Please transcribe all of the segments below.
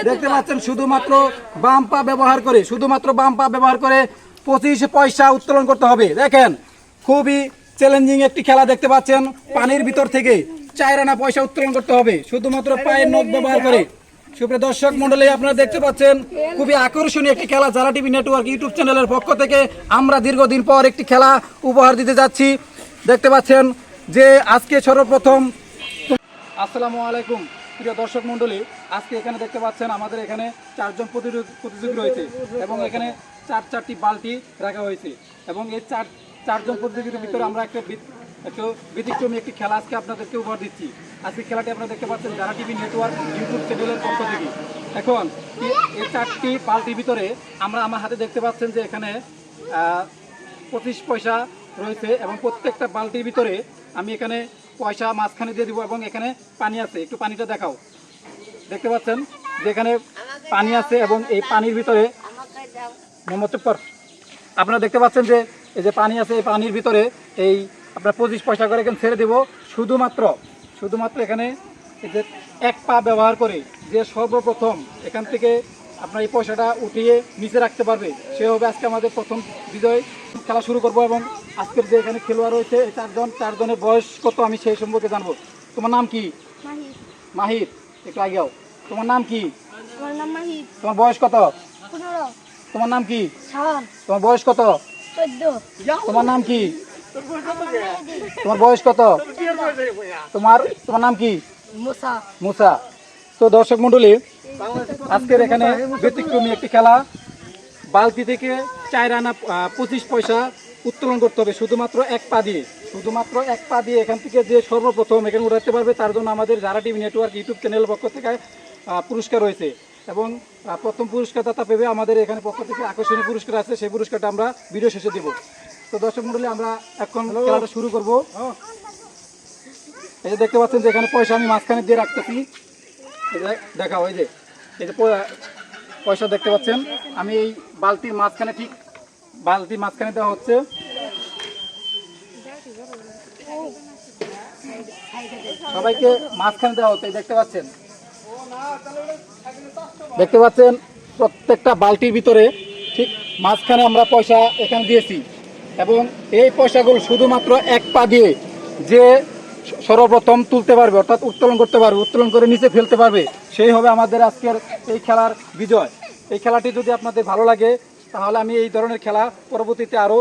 দেখতে পাচ্ছেন শুধুমাত্র বাম পা ব্যবহার করে 25 পয়সা উত্তোলন করতে হবে। দেখেন খুবই চ্যালেঞ্জিং একটি খেলা দেখতে পাচ্ছেন। পানির ভিতর থেকে 4 আনা পয়সা উত্তোলন করতে হবে শুধুমাত্র পায়ের নখ ব্যবহার করে। সুপ্রিয় দর্শক মণ্ডলী, আপনারা দেখতে পাচ্ছেন খুবই আকর্ষণীয় একটি খেলা। যারা টিভি নেটওয়ার্ক ইউটিউব চ্যানেলের পক্ষ থেকে আমরা দীর্ঘদিন পর একটি খেলা উপহার দিতে যাচ্ছি। দেখতে পাচ্ছেন যে আজকে সর্বপ্রথম আসসালামু আলাইকুম প্রিয় দর্শক মণ্ডলী, আজকে এখানে দেখতে পাচ্ছেন আমাদের এখানে 4 জন প্রতিযোগী রয়েছে এবং এখানে 4টি বালতি রাখা হয়েছে এবং এই 4 জন প্রতিযোগীর ভিতরে আমরা একটু ব্যতিক্রমী একটি খেলা আজকে আপনাদেরকে উপহার দিচ্ছি। আজকে খেলাটি আপনারা দেখতে পাচ্ছেন যারা টিভি নেটওয়ার্ক ইউটিউব চ্যানেলের পক্ষ থেকে। এখন এই 4টি বালতির ভিতরে আমার হাতে দেখতে পাচ্ছেন যে এখানে 25 পয়সা রয়েছে এবং প্রত্যেকটা বালতির ভিতরে আমি এখানে পয়সা মাঝখানে দিয়ে দিব এবং এখানে পানি আছে। একটু পানিটা দেখাও। দেখতে পাচ্ছেন যে এখানে পানি আছে এবং এই পানির ভিতরে আপনারা দেখতে পাচ্ছেন যে এই যে পানি আছে, এই পানির ভিতরে এই আপনার 25 পয়সা করে এখানে ছেড়ে দেব। শুধুমাত্র এখানে এই যে 1 পা ব্যবহার করে যে সর্বপ্রথম এখান থেকে আপনার এই পয়সাটা উঠিয়ে নিচে রাখতে পারবে সে হবে আজকে আমাদের প্রথম বিজয়। খেলা শুরু করব এবং আজকের যে এখানে খেলোয়াড় রয়েছে এই 4 জনের বয়স কত আমি সেই সম্পর্কে জানবো। তোমার নাম কি? মাহির। একটু আগেও। তোমার নাম কি? আমার নাম মাহিদ। তোমার বয়স কত? 15। তোমার নাম কি? শাওন। তোমার বয়স কত? 14। তোমার নাম কি? তোমার বয়স কত? তোমার নাম কি? মুসা। তো দর্শক মণ্ডলী, আজকের এখানে ব্যতিক্রমী একটি খেলা। বালতি থেকে 4 আনা 25 পয়সা উত্তোলন করতে হবে শুধুমাত্র 1 পা দিয়ে এখান থেকে যে সর্বপ্রথম এখানে উঠাতে পারবে তার জন্য আমাদের যারা টিভি নেটওয়ার্ক ইউটিউব চ্যানেলের পক্ষ থেকে পুরস্কার রয়েছে এবং প্রথম পুরস্কারদাতা পেবে আমাদের এখানে পক্ষ থেকে আকর্ষণীয় পুরস্কার আছে। সেই পুরস্কারটা আমরা ভিডিও শেষে দেব। তো দর্শক মণ্ডলী, আমরা এখন খেলাটা শুরু করব। এই যে দেখতে পাচ্ছেন যে এখানে পয়সা আমি মাঝখানে দিয়ে রাখতেছি। দেখাও, এই যে পয়সা দেখতে পাচ্ছেন আমি এই বালতির মাঝখানে দেওয়া হচ্ছে। সবাইকে মাঝখানে দেওয়া হচ্ছে। দেখতে পাচ্ছেন প্রত্যেকটা বালতির ভিতরে ঠিক মাঝখানে আমরা পয়সা এখানে দিয়েছি এবং এই পয়সাগুলো শুধুমাত্র 1 পা দিয়ে যে সর্বপ্রথম তুলতে পারবে অর্থাৎ উত্তোলন করতে পারবে, উত্তোলন করে নিচে ফেলতে পারবে সেই হবে আমাদের আজকের এই খেলার বিজয়। এই খেলাটি যদি আপনাদের ভালো লাগে তাহলে আমি এই ধরনের খেলা পরবর্তীতে আরও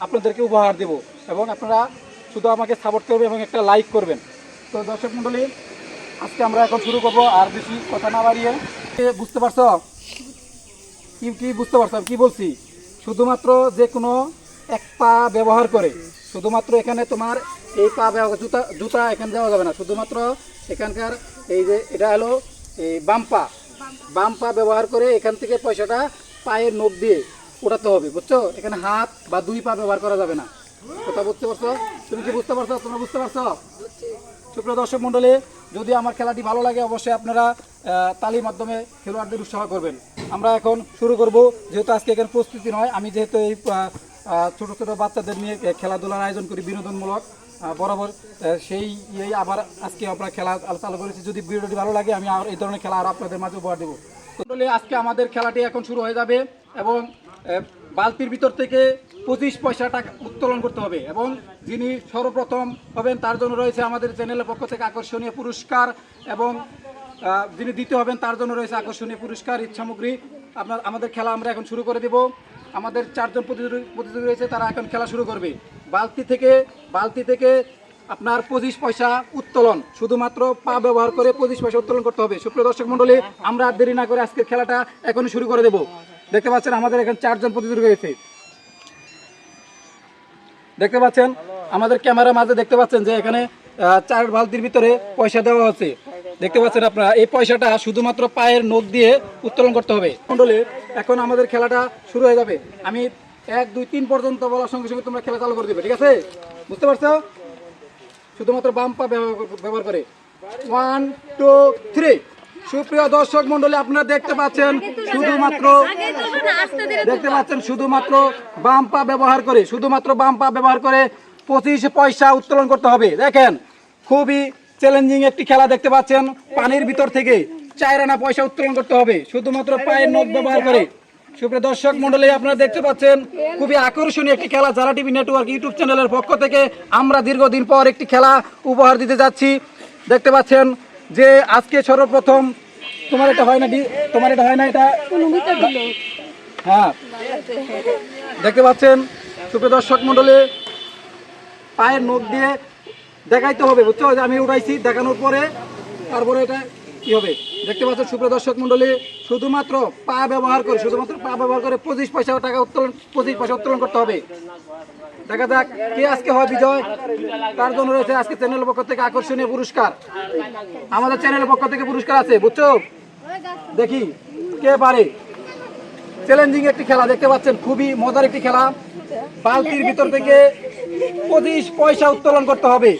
আপনাদেরকে উপহার দেব এবং আপনারা শুধু আমাকে সাপোর্ট করবেন এবং একটা লাইক করবেন। তো দর্শক মণ্ডলী, আজকে আমরা এখন শুরু করব। আর বেশি কথা না বাড়িয়ে বুঝতে পারছো কি বুঝতে পারছো কি বলছি? শুধুমাত্র যে কোনো 1 পা ব্যবহার করে শুধুমাত্র এখানে তোমার এই পা জুতা এখানে দেওয়া যাবে না। শুধুমাত্র এখানকার এই যে এটা হলো এই বাম পা ব্যবহার করে এখান থেকে পয়সাটা পায়ের নখ দিয়ে উঠাতে হবে, বুঝছো? এখানে হাত বা 2 পা ব্যবহার করা যাবে না। কথা বুঝতে পারছো? তুমি কি বুঝতে পারছো? তোমরা বুঝতে পারছো? সুপ্রিয় দর্শক মণ্ডলী, যদি আমার খেলাটি ভালো লাগে অবশ্যই আপনারা তালির মাধ্যমে খেলোয়াড়দের উৎসাহ করবেন। আমরা এখন শুরু করব। যেহেতু আজকে এখানে প্রস্তুতি নয়, আমি যেহেতু এই ছোট ছোট বাচ্চাদের নিয়ে খেলাধুলার আয়োজন করি বিনোদনমূলক বরাবর, সেই আবার আজকে আমরা খেলা চালু করেছি। যদি ভিডিওটি ভালো লাগে আমি আর এই ধরনের খেলা আর আপনাদের মাঝে উপহার দেবো। আজকে আমাদের খেলাটি এখন শুরু হয়ে যাবে এবং বালতির ভিতর থেকে 25 পয়সা টাকা উত্তোলন করতে হবে এবং যিনি সর্বপ্রথম হবেন তার জন্য রয়েছে আমাদের চ্যানেলের পক্ষ থেকে আকর্ষণীয় পুরস্কার এবং যিনি দ্বিতীয় হবেন তার জন্য রয়েছে আকর্ষণীয় পুরস্কার সামগ্রী। আমাদের খেলা আমরা এখন শুরু করে দেব। আমাদের 4 জন প্রতিযোগী রয়েছে, তারা এখন খেলা শুরু করবে। বালতি থেকে আপনার 25 পয়সা উত্তোলন শুধুমাত্র পা ব্যবহার করে 25 পয়সা উত্তোলন করতে হবে। সুপ্রিয় দর্শক মণ্ডলী, আমরা আর দেরি না করে আজকের খেলাটা এখনই শুরু করে দেব। দেখতে পাচ্ছেন আমাদের এখানে 4 জন প্রতিযোগী রয়েছে। দেখতে পাচ্ছেন আমাদের ক্যামেরার মাঝে দেখতে পাচ্ছেন যে এখানে 4 বালতির ভিতরে পয়সা দেওয়া হচ্ছে। দেখতে পাচ্ছেন আপনারা এই পয়সাটা শুধুমাত্র পায়ের নখ দিয়ে উত্তোলন করতে হবে। মণ্ডলী, এখন আমাদের খেলাটা শুরু হয়ে যাবে। আমি 1 2 3 পর্যন্ত বলার সঙ্গে সঙ্গে তোমরা খেলা চালু করে দেবে, ঠিক আছে? বুঝতে পারছো? শুধুমাত্র বাম পা ব্যবহার করে 1 2 3। সুপ্রিয় দর্শক মণ্ডলী, আপনারা দেখতে পাচ্ছেন শুধুমাত্র বাম পা ব্যবহার করে 25 পয়সা উত্তোলন করতে হবে। দেখেন খুবই চ্যালেঞ্জিং একটি খেলা দেখতে পাচ্ছেন। পানির ভিতর থেকে 4 আনা পয়সা উত্তোলন করতে হবে শুধুমাত্র পায়ের নখ ব্যবহার করে। সুপ্রিয় দর্শক মণ্ডলী, আপনারা দেখতে পাচ্ছেন খুবই আকর্ষণীয় একটি খেলা যারা টিভি নেটওয়ার্ক ইউটিউব চ্যানেলের পক্ষ থেকে আমরা দীর্ঘদিন পর একটি খেলা উপহার দিতে যাচ্ছি। দেখতে পাচ্ছেন যে আজকে সর্বপ্রথম তোমার এটা হয় না তোমার এটা হয় না এটা হ্যাঁ দেখতে পাচ্ছেন সুপ্রিয় দর্শক মণ্ডলী, পায়ের নখ দিয়ে দেখাইতে হবে, বুঝছো? যে আমি উঠাইছি, দেখানোর পরে তারপরে এটা কি হবে দেখতে পাচ্ছেন সুপ্রিয় দর্শক মণ্ডলী। শুধুমাত্র পা ব্যবহার করে 25 পয়সা টাকা উত্তোলন 25 পয়সা উত্তোলন করতে হবে। দেখা যাক কে আজকে হয় বিজয়। তার জন্য রয়েছে আজকে চ্যানেলের পক্ষ থেকে আকর্ষণীয় পুরস্কার। আমাদের চ্যানেলের পক্ষ থেকে পুরস্কার আছে, বুঝছো? দেখি কে পারে। চ্যালেঞ্জিং একটি খেলা দেখতে পাচ্ছেন, খুবই মজার একটি খেলা। বালতির ভিতর থেকে 25 পয়সা উত্তোলন করতে হবে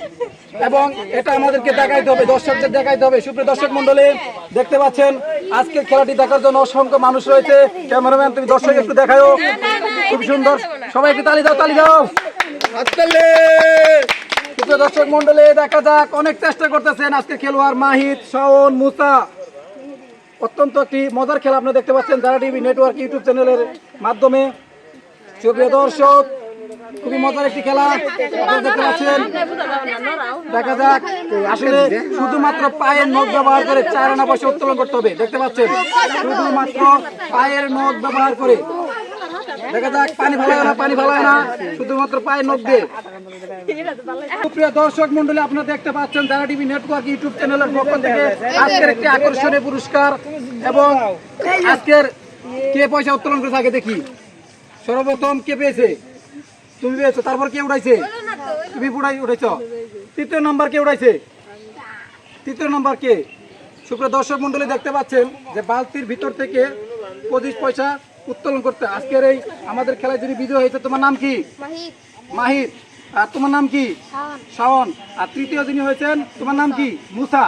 এবং এটা আমাদেরকে দেখাইতে হবে, দর্শকদের দেখাইতে হবে। সুপ্রিয় দর্শক মণ্ডলী, দেখতে পাচ্ছেন আজকের খেলাটি দেখার জন্য অসংখ্য মানুষ রয়েছে। ক্যামেরাম্যান, তুমি দর্শক একটু দেখাও, খুব সুন্দর। সবাই একটু তালি দাও, তালি দাও। সুপ্রিয় দর্শক মণ্ডলী, দেখা যাক, অনেক চেষ্টা করতেছেন আজকে খেলোয়াড় মাহিদ, শাওন, মুসা। অত্যন্ত একটি মজার খেলা আপনারা দেখতে পাচ্ছেন যারা টিভি নেটওয়ার্ক ইউটিউব চ্যানেলের মাধ্যমে। সুপ্রিয় দর্শক, খুবই মজার একটি খেলা আপনারা দেখতে পাচ্ছেন। দেখা যাক, আসলে শুধুমাত্র পায়ের নখ ব্যবহার করে 4 আনা পয়সা উত্তোলন করতে হবে। দেখতে পাচ্ছেন শুধুমাত্র পায়ের নখ ব্যবহার করে। দেখা যাক, পানি ভালো না, শুধুমাত্র পায়ের নখ দিয়ে। সুপ্রিয় দর্শক মণ্ডলী, আপনারা দেখতে পাচ্ছেন যারা টিভি নেটওয়ার্ক ইউটিউব চ্যানেলের পক্ষ থেকে আজকের একটি আকর্ষণীয় পুরস্কার এবং আজকের কে পয়সা উত্তোলন করে থাকে দেখি। সর্বপ্রথম কে পেয়েছে? তুমি পেয়েছো। তারপর কে উঠাইছে? তুমি উঠাইছো। তৃতীয় নাম্বার কে উঠাইছে? তৃতীয় নাম্বার কে? সুপ্রিয় দর্শক মণ্ডলী, দেখতে পাচ্ছেন যে বালতির ভিতর থেকে 25 পয়সা উত্তোলন করতে আজকের এই আমাদের খেলায় যিনি বিজয় হয়েছে, তোমার নাম কি? মাহিদ। আর তোমার নাম কি? শাওন। আর তৃতীয় যিনি হয়েছেন, তোমার নাম কি? মুসা।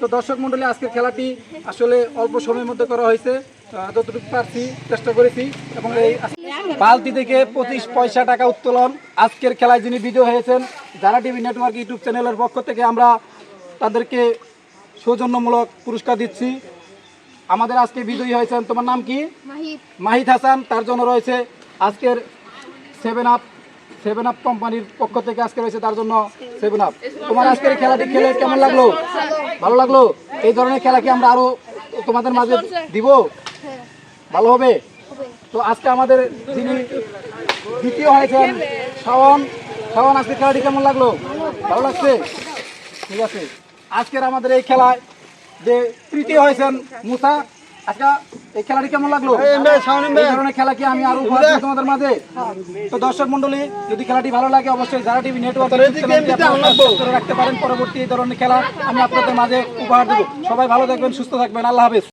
তো দর্শক মণ্ডলী, আজকের খেলাটি আসলে অল্প সময়ের মধ্যে করা হয়েছে, যতটুকু পারছি চেষ্টা করেছি। এবং এই বালতি থেকে 25 পয়সা টাকা উত্তোলন আজকের খেলায় যিনি বিজয় হয়েছেন যারা টিভি নেটওয়ার্ক ইউটিউব চ্যানেলের পক্ষ থেকে আমরা তাদেরকে সৌজন্যমূলক পুরস্কার দিচ্ছি। আমাদের আজকে বিজয়ী হয়েছেন, তোমার নাম কি? মাহিদ হাসান। তার জন্য রয়েছে আজকের 7 আপ কোম্পানির পক্ষ থেকে আজকে রয়েছে তার জন্য 7 আপ। তোমার আজকের খেলাটি খেলে কেমন লাগলো? ভালো লাগলো? এই ধরনের খেলা কি আমরা আরো তোমাদের মাঝে দিব? ভালো হবে? তো আজকে আমাদের যিনি দ্বিতীয় হয়েছেন শাওন, আজকে খেলাটি কেমন লাগলো? ভালো লাগছে? ঠিক আছে। আজকের আমাদের এই খেলায় যে তৃতীয় হয়েছেন মুসা, আজকে এই খেলাটি কেমন লাগলো? এই ধরনের খেলা কি আমি আরো উপহার দেব তোমাদের মাঝে? তো দর্শক মণ্ডলী, যদি খেলাটি ভালো লাগে অবশ্যই যারা টিভি নেটওয়ার্ক রাখতে পারেন। পরবর্তী এই ধরনের খেলা আমি আপনাদের মাঝে উপহার দেবো। সবাই ভালো থাকবেন, সুস্থ থাকবেন। আল্লাহ হাফেজ।